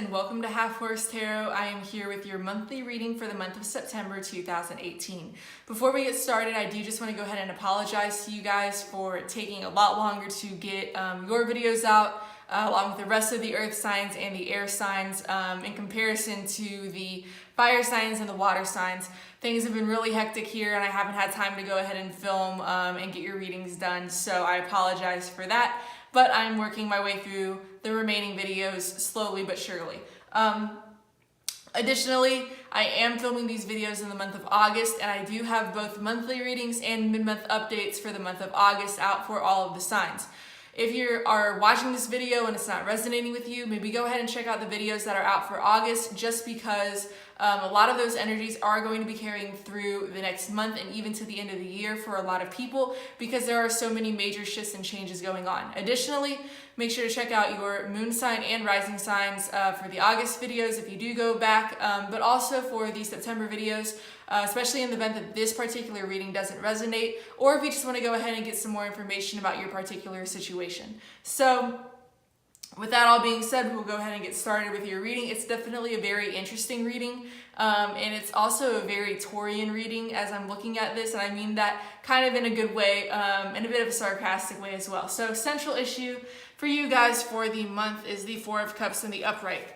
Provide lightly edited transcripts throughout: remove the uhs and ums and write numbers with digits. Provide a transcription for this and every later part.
and welcome to Half Horse Tarot. I am here with your monthly reading for the month of September 2018. Before we get started, I do just want to go ahead and apologize to you guys for taking a lot longer to get your videos out, along with the rest of the earth signs and the air signs in comparison to the fire signs and the water signs. Things have been really hectic here and I haven't had time to go ahead and film and get your readings done, so I apologize for that. But I'm working my way through the remaining videos slowly but surely. Additionally, I am filming these videos in the month of August, and I do have both monthly readings and mid-month updates for the month of August out for all of the signs. If you are watching this video and it's not resonating with you, maybe go ahead and check out the videos that are out for August, just because a lot of those energies are going to be carrying through the next month and even to the end of the year for a lot of people, because there are so many major shifts and changes going on. Additionally, make sure to check out your moon sign and rising signs for the August videos if you do go back, but also for the September videos, especially in the event that this particular reading doesn't resonate, or if you just want to go ahead and get some more information about your particular situation. So with that all being said, we'll go ahead and get started with your reading. It's definitely a very interesting reading, and it's also a very Taurian reading as I'm looking at this, and I mean that kind of in a good way, in a bit of a sarcastic way as well. So central issue for you guys for the month is the Four of Cups in the upright.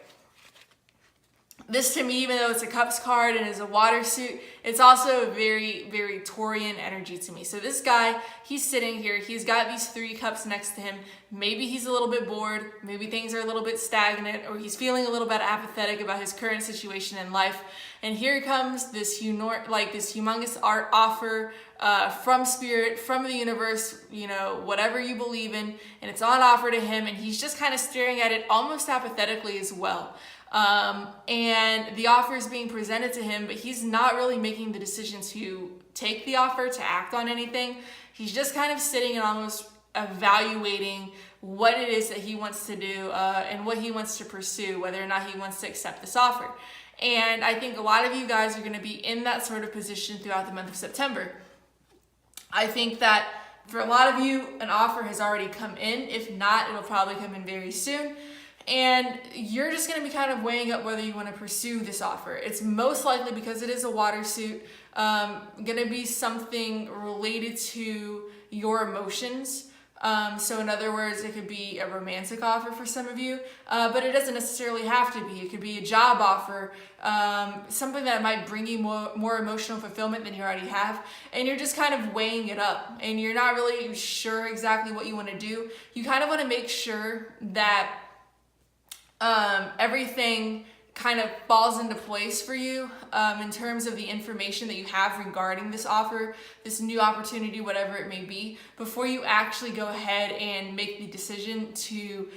This, to me, even though it's a Cups card and is a water suit, it's also a very, very Taurian energy to me. So this guy, he's sitting here, he's got these three cups next to him. Maybe he's a little bit bored, maybe things are a little bit stagnant, or he's feeling a little bit apathetic about his current situation in life. And here comes this humongous art offer from spirit, from the universe, you know, whatever you believe in, and it's on offer to him, and he's just kind of staring at it almost apathetically as well. And the offer is being presented to him, but he's not really making the decision to take the offer, to act on anything. He's just kind of sitting and almost evaluating what it is that he wants to do and what he wants to pursue, whether or not he wants to accept this offer. And I think a lot of you guys are going to be in that sort of position throughout the month of September. I think that for a lot of you, an offer has already come in. If not, it'll probably come in very soon. And you're just going to be kind of weighing up whether you want to pursue this offer. It's most likely, because it is a water suit, going to be something related to your emotions. So in other words, it could be a romantic offer for some of you, but it doesn't necessarily have to be. It could be a job offer, something that might bring you more emotional fulfillment than you already have, and you're just kind of weighing it up, and you're not really sure exactly what you want to do. You kind of want to make sure that everything kind of falls into place for you in terms of the information that you have regarding this offer, this new opportunity, whatever it may be, before you actually go ahead and make the decision to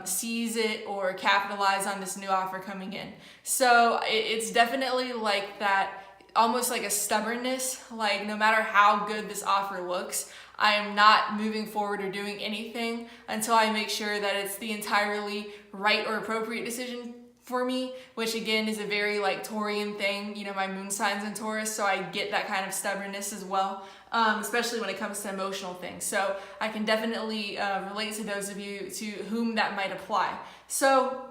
seize it or capitalize on this new offer coming in. So it's definitely like that, almost like a stubbornness, like no matter how good this offer looks, I am not moving forward or doing anything until I make sure that it's the entirely right or appropriate decision for me, which again is a very like Taurian thing. You know, my moon sign's in Taurus, so I get that kind of stubbornness as well, especially when it comes to emotional things. So I can definitely relate to those of you to whom that might apply. So,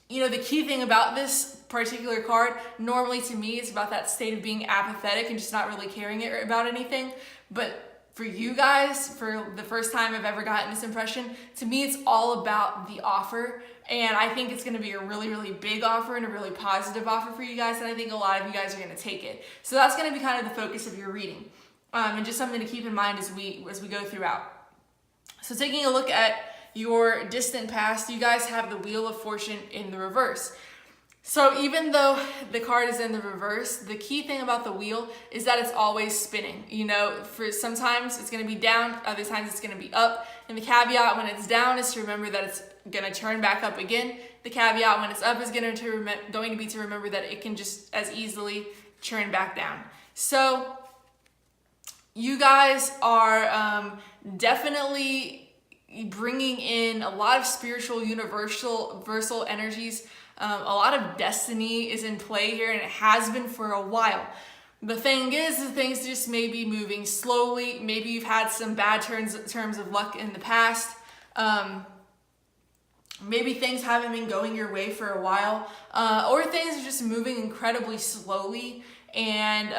you know, the key thing about this particular card, normally to me, is about that state of being apathetic and just not really caring about anything. But for you guys, for the first time I've ever gotten this impression, to me it's all about the offer. And I think it's going to be a really, really big offer and a really positive offer for you guys. And I think a lot of you guys are going to take it. So that's going to be kind of the focus of your reading. And just something to keep in mind as we go throughout. So taking a look at your distant past, you guys have the Wheel of Fortune in the reverse. So even though the card is in the reverse, the key thing about the wheel is that it's always spinning. You know, for sometimes it's going to be down, other times it's going to be up. And the caveat when it's down is to remember that it's going to turn back up again. The caveat when it's up is going to be to remember that it can just as easily turn back down. So you guys are definitely bringing in a lot of spiritual, universal energies. A lot of destiny is in play here, and it has been for a while. The thing is, things just may be moving slowly. Maybe you've had some bad terms of luck in the past. maybe things haven't been going your way for a while, or things are just moving incredibly slowly, and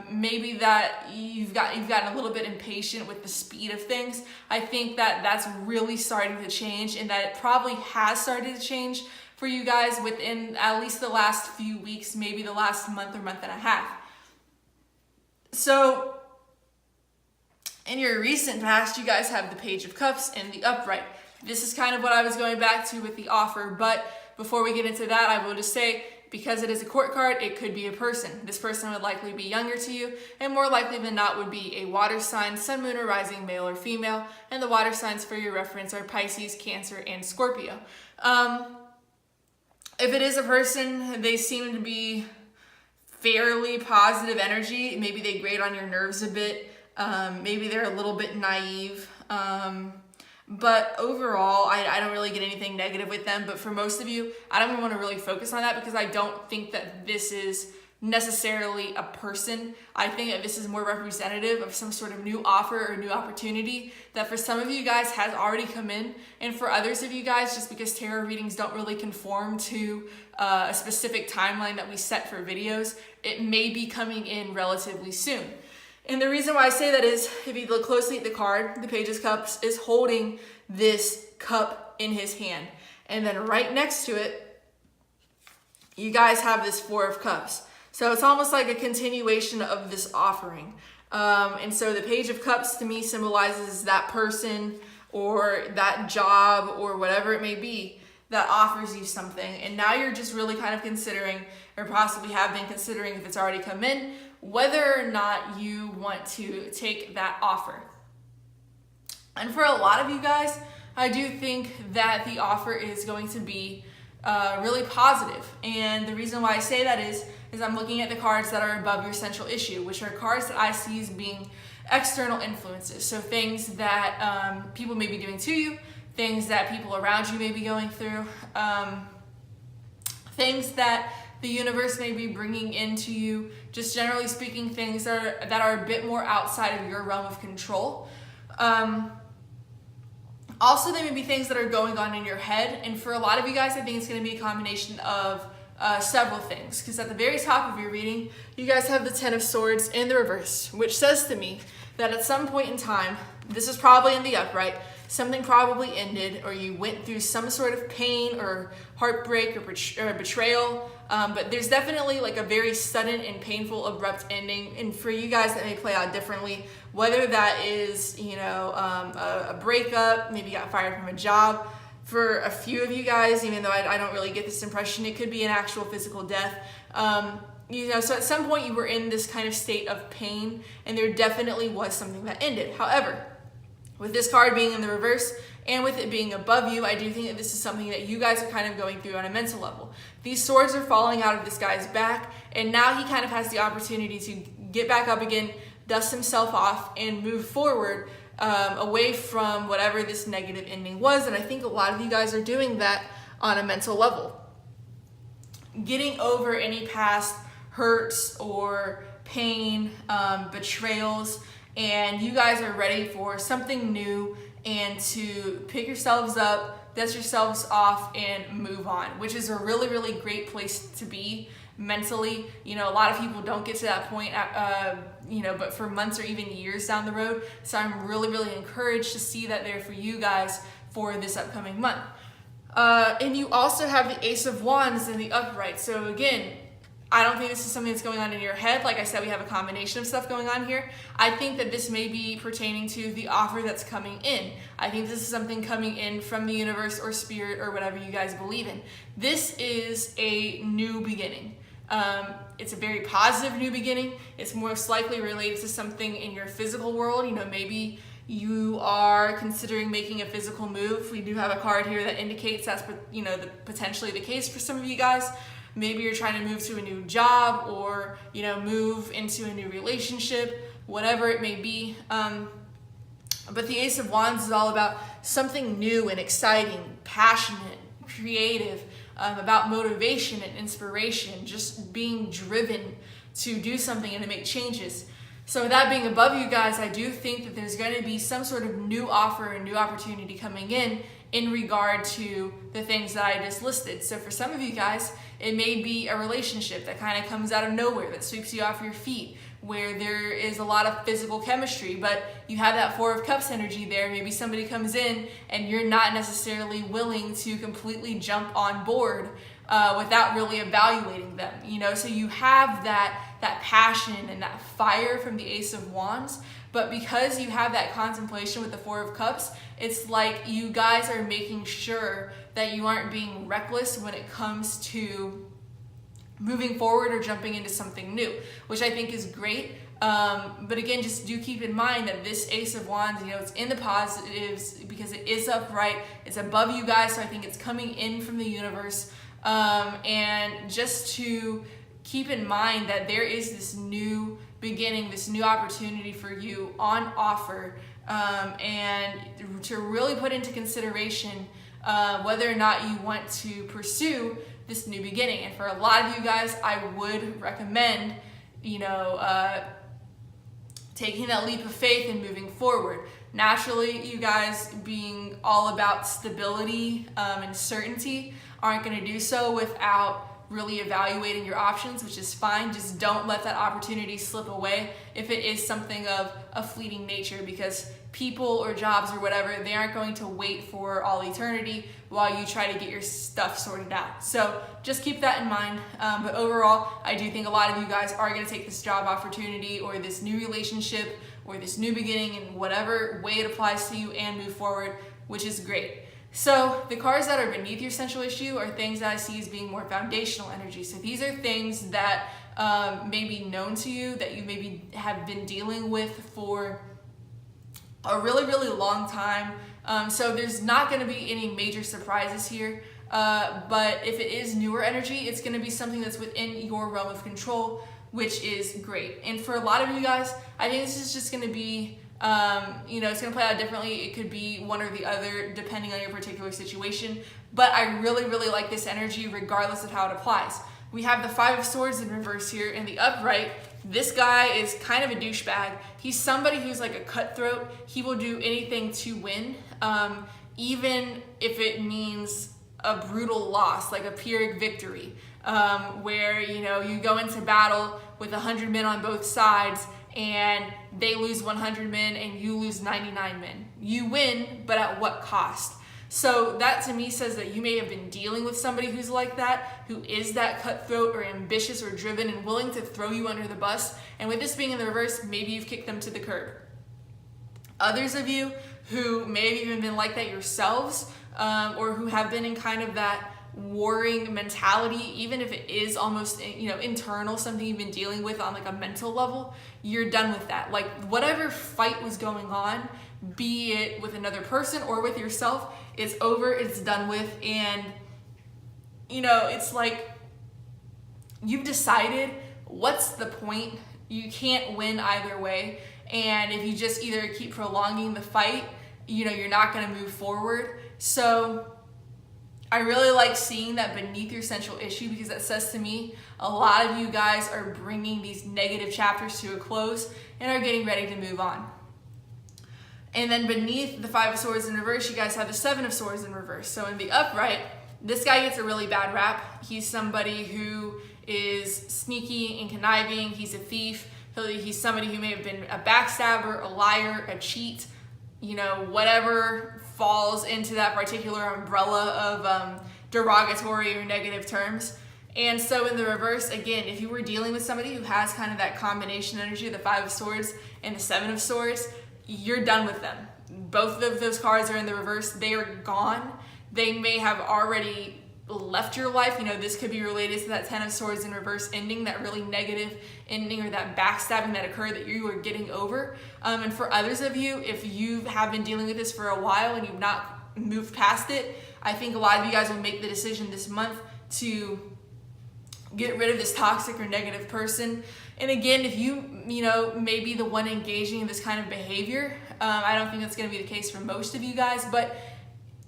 maybe that you've gotten a little bit impatient with the speed of things. I think that that's really starting to change, and that it probably has started to change for you guys within at least the last few weeks, maybe the last month or month and a half. So in your recent past, you guys have the Page of Cups and the upright. This is kind of what I was going back to with the offer, but before we get into that, I will just say, because it is a court card, it could be a person. This person would likely be younger to you, and more likely than not would be a water sign, sun, moon, or rising, male or female, and the water signs for your reference are Pisces, Cancer, and Scorpio. If it is a person, they seem to be fairly positive energy. Maybe they grate on your nerves a bit. Maybe they're a little bit naive. But overall, I don't really get anything negative with them. But for most of you, I don't even want to really focus on that, because I don't think that this is necessarily a person. I think that this is more representative of some sort of new offer or new opportunity that for some of you guys has already come in. And for others of you guys, just because tarot readings don't really conform to a specific timeline that we set for videos, it may be coming in relatively soon. And the reason why I say that is, if you look closely at the card, the Page of Cups is holding this cup in his hand. And then right next to it, you guys have this Four of Cups. So it's almost like a continuation of this offering. And so the Page of Cups to me symbolizes that person or that job or whatever it may be that offers you something. And now you're just really kind of considering, or possibly have been considering if it's already come in, whether or not you want to take that offer. And for a lot of you guys, I do think that the offer is going to be really positive. And the reason why I say that is I'm looking at the cards that are above your central issue, which are cards that I see as being external influences. So things that people may be doing to you, things that people around you may be going through, things that the universe may be bringing into you, just generally speaking, things that are a bit more outside of your realm of control. Also, there may be things that are going on in your head, and for a lot of you guys, I think it's going to be a combination of several things, because at the very top of your reading, you guys have the Ten of Swords in the reverse, which says to me that at some point in time, this is probably in the upright, something probably ended, or you went through some sort of pain or heartbreak or betrayal, but there's definitely like a very sudden and painful, abrupt ending. And for you guys, that may play out differently, whether that is, a breakup, maybe you got fired from a job. For a few of you guys, even though I don't really get this impression, it could be an actual physical death. So at some point you were in this kind of state of pain, and there definitely was something that ended. However, with this card being in the reverse and with it being above you, I do think that this is something that you guys are kind of going through on a mental level. These swords are falling out of this guy's back, and now he kind of has the opportunity to get back up again, dust himself off, and move forward away from whatever this negative ending was. And I think a lot of you guys are doing that on a mental level. Getting over any past hurts or pain, betrayals, and you guys are ready for something new and to pick yourselves up, dust yourselves off, and move on, which is a really, really great place to be mentally. A lot of people don't get to that point, but for months or even years down the road. So I'm really, really encouraged to see that there for you guys for this upcoming month. And you also have the Ace of Wands in the upright. So again, I don't think this is something that's going on in your head. Like I said, we have a combination of stuff going on here. I think that this may be pertaining to the offer that's coming in. I think this is something coming in from the universe or spirit or whatever you guys believe in. This is a new beginning. It's a very positive new beginning. It's most likely related to something in your physical world. Maybe you are considering making a physical move. We do have a card here that indicates that's potentially the case for some of you guys. Maybe you're trying to move to a new job or, move into a new relationship, whatever it may be. But the Ace of Wands is all about something new and exciting, passionate, creative, about motivation and inspiration, just being driven to do something and to make changes. So with that being above you guys, I do think that there's going to be some sort of new offer and new opportunity coming in regard to the things that I just listed. So for some of you guys, it may be a relationship that kind of comes out of nowhere, that sweeps you off your feet, where there is a lot of physical chemistry, but you have that Four of Cups energy there. Maybe somebody comes in and you're not necessarily willing to completely jump on board without really evaluating them, you know? So you have that passion and that fire from the Ace of Wands, but because you have that contemplation with the Four of Cups, it's like you guys are making sure that you aren't being reckless when it comes to moving forward or jumping into something new, which I think is great. But again, just do keep in mind that this Ace of Wands, you know, it's in the positives because it is upright, it's above you guys, so I think it's coming in from the universe. And just to keep in mind that there is this new beginning, this new opportunity for you on offer, and to really put into consideration whether or not you want to pursue this new beginning. And for a lot of you guys, I would recommend, you know, taking that leap of faith and moving forward. Naturally, you guys being all about stability and certainty aren't going to do so without really evaluating your options, which is fine. Just don't let that opportunity slip away if it is something of a fleeting nature, because people or jobs or whatever, they aren't going to wait for all eternity while you try to get your stuff sorted out. So just keep that in mind. But overall, I do think a lot of you guys are going to take this job opportunity or this new relationship or this new beginning in whatever way it applies to you and move forward, which is great. So the cards that are beneath your central issue are things that I see as being more foundational energy. So these are things that may be known to you, that you maybe have been dealing with for a really, really long time. So there's not going to be any major surprises here. But if it is newer energy, it's going to be something that's within your realm of control, which is great. And for a lot of you guys, I think this is just going to be you know, it's going to play out differently. It could be one or the other depending on your particular situation, but I really, really like this energy regardless of how it applies. We have the Five of Swords in reverse here. In the upright, this guy is kind of a douchebag. He's somebody who's like a cutthroat. He will do anything to win, even if it means a brutal loss, like a Pyrrhic victory, where, you know, you go into battle with 100 men on both sides and they lose 100 men and you lose 99 men. You win, but at what cost? So that to me says that you may have been dealing with somebody who's like that, who is that cutthroat or ambitious or driven and willing to throw you under the bus. And with this being in the reverse, maybe you've kicked them to the curb. Others of you who may have even been like that yourselves, or who have been in kind of that warring mentality, even if it is almost, you know, internal, something you've been dealing with on like a mental level, you're done with that. Like whatever fight was going on, be it with another person or with yourself, it's over, it's done with. And you know, it's like you've decided what's the point. You can't win either way, and if you just either keep prolonging the fight, you know, you're not going to move forward. So I really like seeing that beneath your central issue, because that says to me a lot of you guys are bringing these negative chapters to a close and are getting ready to move on. And then beneath the Five of Swords in reverse, you guys have the Seven of Swords in reverse. So in the upright, this guy gets a really bad rap. He's somebody who is sneaky and conniving. He's a thief. He's somebody who may have been a backstabber, a liar, a cheat, you know, whatever falls into that particular umbrella of derogatory or negative terms. And so in the reverse, again, if you were dealing with somebody who has kind of that combination energy, the Five of Swords and the Seven of Swords, you're done with them. Both of those cards are in the reverse. They are gone. They may have already left your life. You know, this could be related to that Ten of Swords in reverse ending, that really negative ending or that backstabbing that occurred that you were getting over. And for others of you, if you have been dealing with this for a while and you've not moved past it, I think a lot of you guys will make the decision this month to get rid of this toxic or negative person. And again, if you know, may be the one engaging in this kind of behavior, I don't think that's going to be the case for most of you guys, but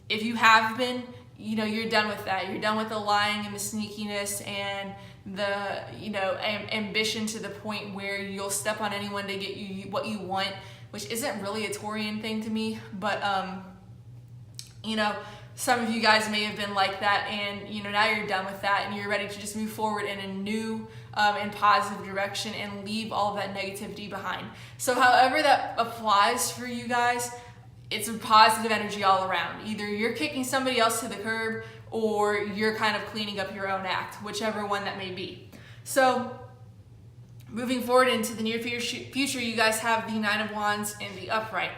if you have been, you know, you're done with that. You're done with the lying and the sneakiness and the, you know, ambition to the point where you'll step on anyone to get you what you want, which isn't really a Taurian thing to me, but you know, some of you guys may have been like that, and you know, now you're done with that and you're ready to just move forward in a new and positive direction and leave all of that negativity behind. So however that applies for you guys, it's a positive energy all around. Either you're kicking somebody else to the curb or you're kind of cleaning up your own act, whichever one that may be. So moving forward into the near future, you guys have the Nine of Wands in the upright.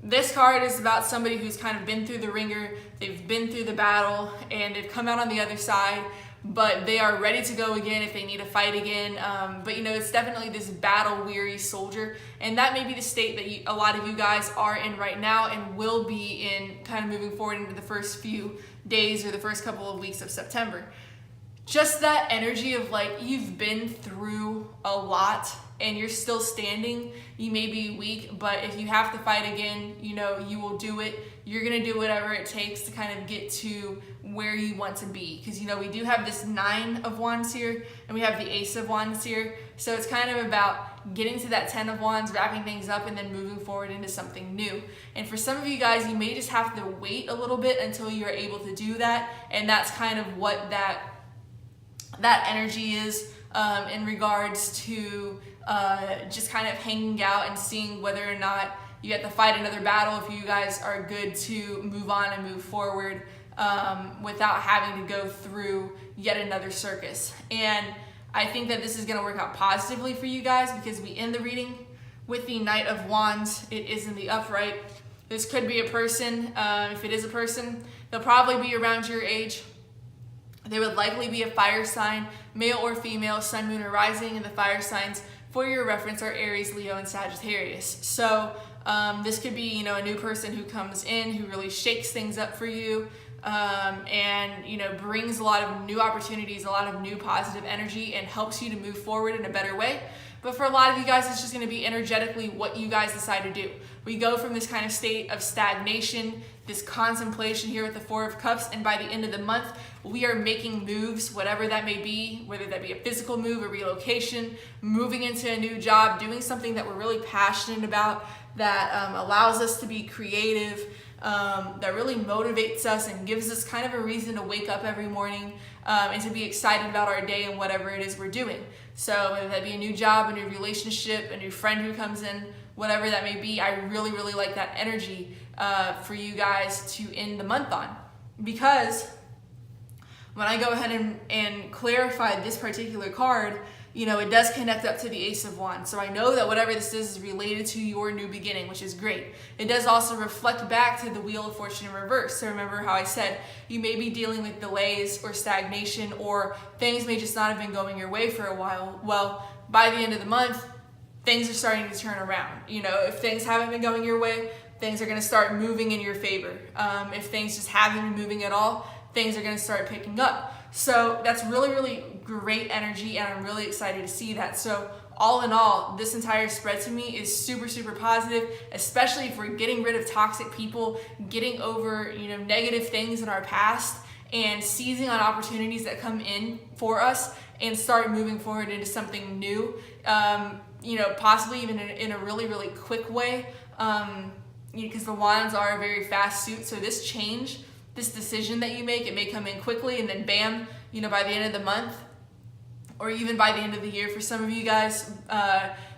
This card is about somebody who's kind of been through the ringer, they've been through the battle, and they've come out on the other side, but they are ready to go again if they need to fight again. But you know, it's definitely this battle-weary soldier, and that may be the state that a lot of you guys are in right now and will be in kind of moving forward into the first few days or the first couple of weeks of September. Just that energy of like, you've been through a lot and you're still standing. You may be weak, but if you have to fight again, you know, you will do it. You're gonna do whatever it takes to kind of get to where you want to be. Because you know, we do have this Nine of Wands here and we have the Ace of Wands here. So it's kind of about getting to that 10 of Wands, wrapping things up, and then moving forward into something new. And for some of you guys, you may just have to wait a little bit until you're able to do that. And that's kind of what that energy is in regards to just kind of hanging out and seeing whether or not you have to fight another battle, if you guys are good to move on and move forward without having to go through yet another circus. And I think that this is going to work out positively for you guys because we end the reading with the Knight of Wands. It is in the upright. This could be a person. If it is a person, they'll probably be around your age. They would likely be a fire sign, male or female, sun, moon, or rising, and the fire signs for your reference are Aries, Leo, and Sagittarius. So this could be, you know, a new person who comes in who really shakes things up for you and, you know, brings a lot of new opportunities, a lot of new positive energy, and helps you to move forward in a better way. But for a lot of you guys, it's just going to be energetically what you guys decide to do. We go from this kind of state of stagnation, this contemplation here with the Four of Cups, and by the end of the month, we are making moves, whatever that may be, whether that be a physical move, a relocation, moving into a new job, doing something that we're really passionate about, that allows us to be creative, that really motivates us and gives us kind of a reason to wake up every morning and to be excited about our day and whatever it is we're doing. So whether that be a new job, a new relationship, a new friend who comes in, whatever that may be, I really, really like that energy for you guys to end the month on. Because when I go ahead and clarify this particular card, you know, it does connect up to the Ace of Wands. So I know that whatever this is related to your new beginning, which is great. It does also reflect back to the Wheel of Fortune in reverse. So remember how I said you may be dealing with delays or stagnation, or things may just not have been going your way for a while. Well, by the end of the month, things are starting to turn around. You know, if things haven't been going your way, things are going to start moving in your favor. If things just haven't been moving at all, things are going to start picking up. So that's really, really great energy, and I'm really excited to see that. So all in all, this entire spread to me is super, super positive, especially if we're getting rid of toxic people, getting over, you know, negative things in our past, and seizing on opportunities that come in for us and start moving forward into something new, you know, possibly even in a really, really quick way, because the Wands are a very fast suit. So this change, this decision that you make, it may come in quickly and then bam, you know, by the end of the month or even by the end of the year for some of you guys,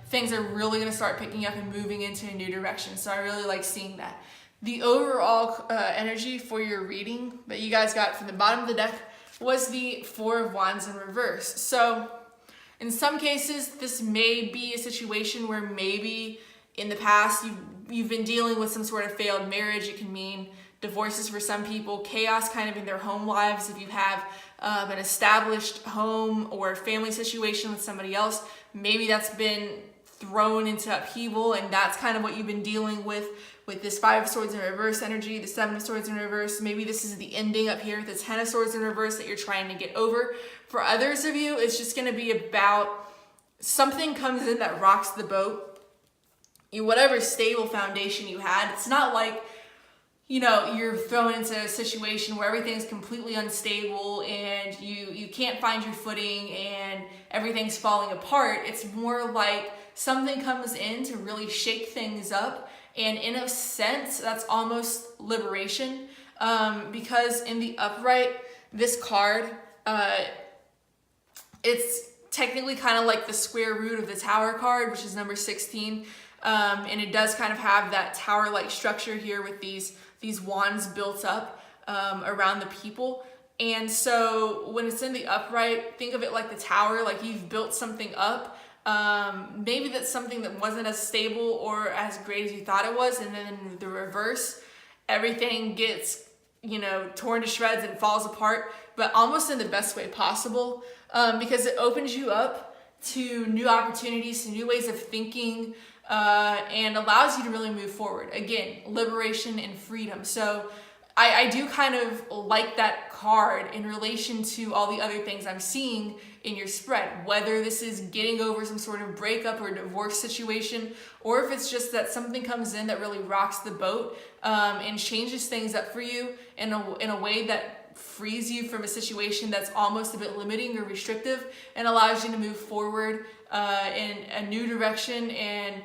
things are really going to start picking up and moving into a new direction. So I really like seeing that. The overall energy for your reading that you guys got from the bottom of the deck was the Four of Wands in reverse. So in some cases, this may be a situation where maybe in the past you've been dealing with some sort of failed marriage. It can mean divorces for some people, chaos kind of in their home lives. If you have an established home or family situation with somebody else, maybe that's been thrown into upheaval, and that's kind of what you've been dealing with this Five of Swords in reverse energy, the Seven of Swords in reverse. Maybe this is the ending up here, the Ten of Swords in reverse that you're trying to get over. For others of you, it's just going to be about something comes in that rocks the boat. Whatever stable foundation you had, it's not like, you're thrown into a situation where everything's completely unstable and you can't find your footing and everything's falling apart. It's more like something comes in to really shake things up. And in a sense, that's almost liberation. Because in the upright, this card, it's technically kind of like the square root of the Tower card, which is number 16. And it does kind of have that tower-like structure here with these wands built up around the people. And so when it's in the upright, think of it like the Tower, like you've built something up. Maybe that's something that wasn't as stable or as great as you thought it was. And then in the reverse, everything gets, torn to shreds and falls apart, but almost in the best way possible, because it opens you up to new opportunities, to new ways of thinking, and allows you to really move forward. Again, liberation and freedom. So I do kind of like that card in relation to all the other things I'm seeing in your spread, whether this is getting over some sort of breakup or divorce situation, or if it's just that something comes in that really rocks the boat and changes things up for you in a way that frees you from a situation that's almost a bit limiting or restrictive and allows you to move forward in a new direction and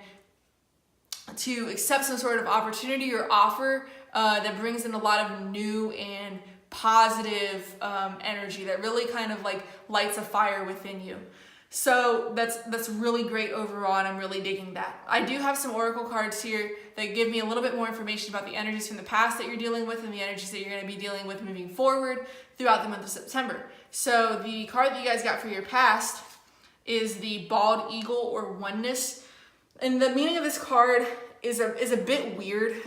to accept some sort of opportunity or offer that brings in a lot of new and positive energy that really kind of like lights a fire within you. So that's really great overall, and I'm really digging that. I do have some oracle cards here that give me a little bit more information about the energies from the past that you're dealing with and the energies that you're going to be dealing with moving forward throughout the month of September. So the card that you guys got for your past is the bald eagle or oneness. And the meaning of this card is a bit weird.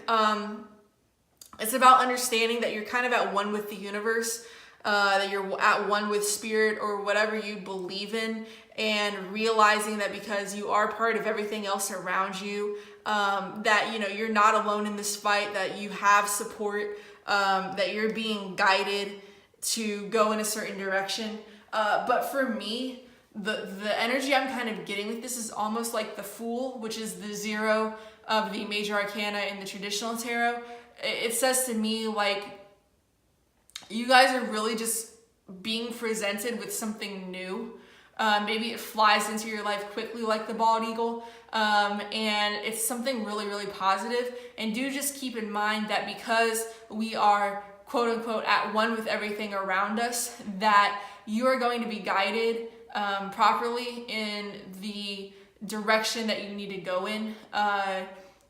It's about understanding that you're kind of at one with the universe, that you're at one with spirit or whatever you believe in, and realizing that because you are part of everything else around you, that you're not alone in this fight, that you have support, that you're being guided to go in a certain direction. But for me, the energy I'm kind of getting with this is almost like the Fool, which is the 0 of the major arcana in the traditional tarot. It says to me like you guys are really just being presented with something new. Maybe it flies into your life quickly like the bald eagle, and it's something really, really positive. And do just keep in mind that because we are quote unquote at one with everything around us, that you are going to be guided properly in the direction that you need to go in.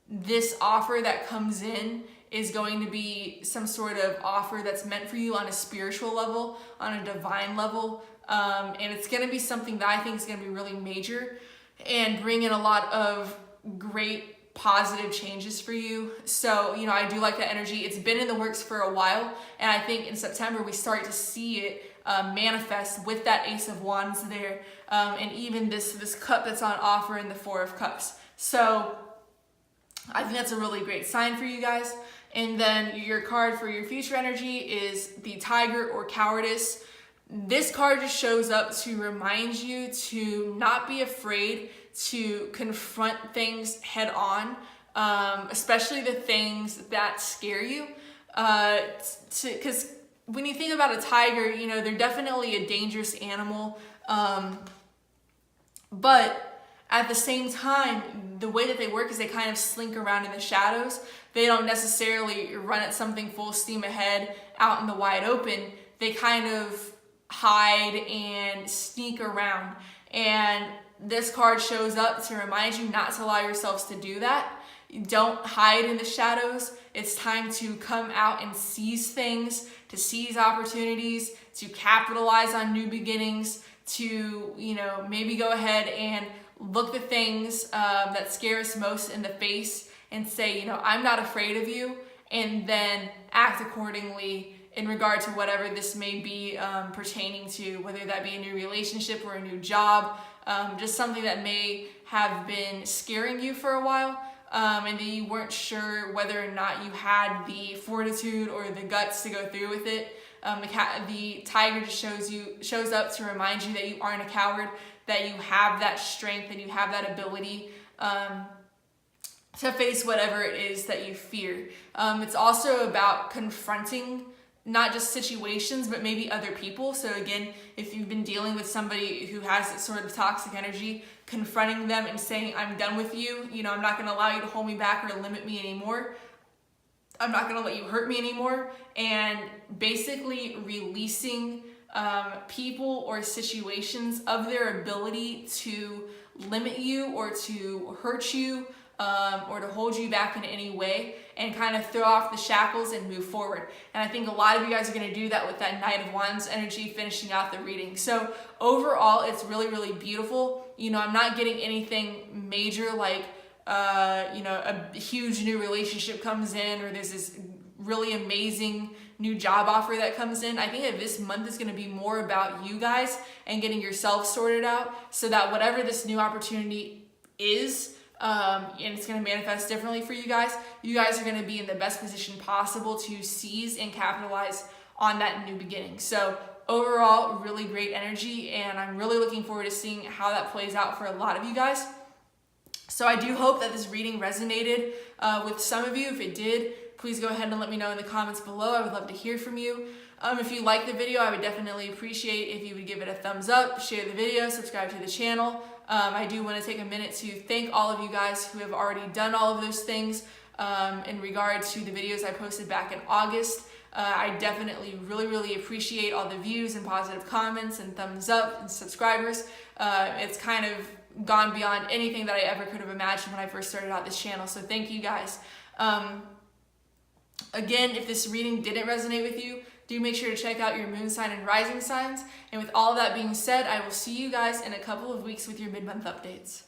This offer that comes in is going to be some sort of offer that's meant for you on a spiritual level, on a divine level. And it's going to be something that I think is going to be really major and bring in a lot of great positive changes for you. So, I do like that energy. It's been in the works for a while. And I think in September, we start to see it manifest with that Ace of Wands there. And even this cup that's on offer in the 4 of Cups. So I think that's a really great sign for you guys. And then your card for your future energy is the Tiger or Cowardice. This card just shows up to remind you to not be afraid to confront things head on, especially the things that scare you. Because when you think about a tiger, they're definitely a dangerous animal. But at the same time, the way that they work is they kind of slink around in the shadows. They don't necessarily run at something full steam ahead out in the wide open. They kind of hide and sneak around. And this card shows up to remind you not to allow yourselves to do that. Don't hide in the shadows. It's time to come out and seize things, to seize opportunities, to capitalize on new beginnings, to, maybe go ahead and look the things that scare us most in the face and say, I'm not afraid of you, and then act accordingly in regard to whatever this may be pertaining to, whether that be a new relationship or a new job, just something that may have been scaring you for a while, and that you weren't sure whether or not you had the fortitude or the guts to go through with it. The tiger just shows up to remind you that you aren't a coward, that you have that strength and you have that ability to face whatever it is that you fear. It's also about confronting not just situations, but maybe other people. So again, if you've been dealing with somebody who has this sort of toxic energy, confronting them and saying, I'm done with you. You know, I'm not going to allow you to hold me back or limit me anymore. I'm not going to let you hurt me anymore. And basically releasing people or situations of their ability to limit you or to hurt you, or to hold you back in any way, and kind of throw off the shackles and move forward. And I think a lot of you guys are going to do that with that Knight of Wands energy finishing out the reading. So overall, it's really, really beautiful. You know, I'm not getting anything major like, you know, a huge new relationship comes in, or there's this really amazing new job offer that comes in. I think that this month is going to be more about you guys and getting yourself sorted out, so that whatever this new opportunity is, and it's going to manifest differently for you guys are going to be in the best position possible to seize and capitalize on that new beginning. So overall, really great energy, and I'm really looking forward to seeing how that plays out for a lot of you guys. So I do hope that this reading resonated with some of you. If it did, please go ahead and let me know in the comments below. I would love to hear from you. If you like the video, I would definitely appreciate if you would give it a thumbs up, share the video, subscribe to the channel. I do want to take a minute to thank all of you guys who have already done all of those things in regards to the videos I posted back in August. I definitely really appreciate all the views and positive comments and thumbs up and subscribers. It's kind of gone beyond anything that I ever could have imagined when I first started out this channel. So thank you guys. Again, if this reading didn't resonate with you, do make sure to check out your moon sign and rising signs. And with all that being said, I will see you guys in a couple of weeks with your mid-month updates.